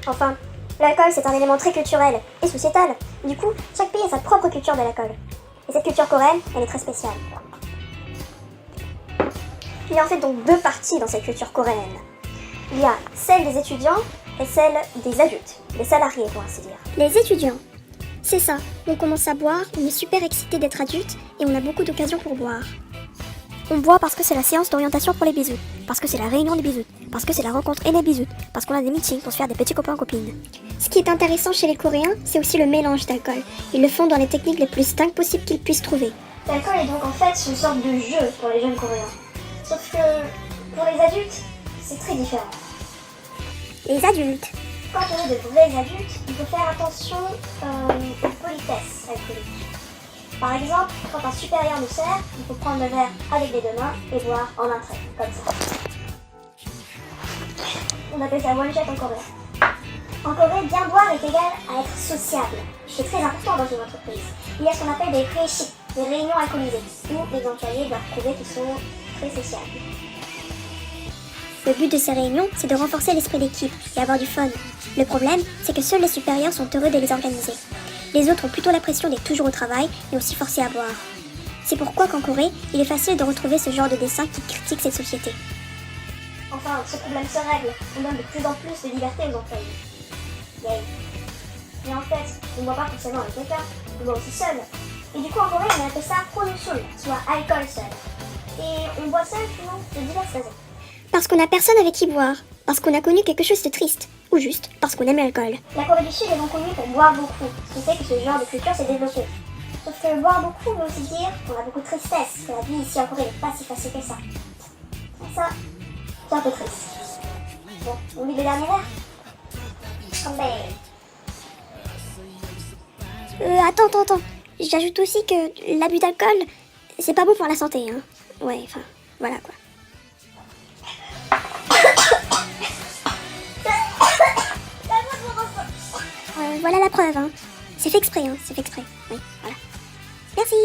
Enfin, l'alcool c'est un élément très culturel et sociétal. Du coup, chaque pays a sa propre culture de l'alcool. Et cette culture coréenne, elle est très spéciale. Il y a en fait donc deux parties dans cette culture coréenne. Il y a celle des étudiants et celle des adultes, des salariés pour ainsi dire. Les étudiants. C'est ça, on commence à boire, on est super excité d'être adulte et on a beaucoup d'occasions pour boire. On boit parce que c'est la séance d'orientation pour les bisous, parce que c'est la réunion des bisous, parce que c'est la rencontre et les bisous, parce qu'on a des meetings pour se faire des petits copains-copines. Ce qui est intéressant chez les Coréens, c'est aussi le mélange d'alcool. Ils le font dans les techniques les plus distinctes possibles qu'ils puissent trouver. L'alcool est donc en fait une sorte de jeu pour les jeunes Coréens. Sauf que pour les adultes, c'est très différent. Les adultes. Quand on est de vrais adultes, il faut faire attention aux politesses alcooliques. Par exemple, quand un supérieur nous sert, il faut prendre le verre avec les deux mains et boire en un trait, comme ça. On appelle ça one shot en coréen. En Corée, bien boire est égal à être sociable. C'est très important dans une entreprise. Il y a ce qu'on appelle des réussites, des réunions alcoolisées, où les employés doivent prouver qu'ils sont très sociables. Le but de ces réunions, c'est de renforcer l'esprit d'équipe et avoir du fun. Le problème, c'est que seuls les supérieurs sont heureux de les organiser. Les autres ont plutôt la pression d'être toujours au travail et aussi forcés à boire. C'est pourquoi qu'en Corée, il est facile de retrouver ce genre de dessin qui critique cette société. Enfin, ce problème se règle. On donne de plus en plus de liberté aux employés. Yay. Mais en fait, on ne boit pas forcément avec quelqu'un, on boit aussi seul. Et du coup, en Corée, on appelle ça konsul, soit alcool seul. Et on boit seul souvent de diverses raisons. Parce qu'on n'a personne avec qui boire, parce qu'on a connu quelque chose de triste, ou juste parce qu'on aime l'alcool. La Corée du Sud est donc connue pour boire beaucoup, ce qui fait que ce genre de culture s'est développé. Sauf que boire beaucoup veut aussi dire qu'on a beaucoup de tristesse, que la vie ici en Corée n'est pas si facile que ça. Et ça, c'est un peu triste. Bon, on lit le dernier verre. Attends. J'ajoute aussi que l'abus d'alcool, c'est pas bon pour la santé, hein. Ouais, enfin, voilà quoi. Voilà la preuve, hein. C'est fait exprès, hein. C'est fait exprès. Oui, voilà. Merci.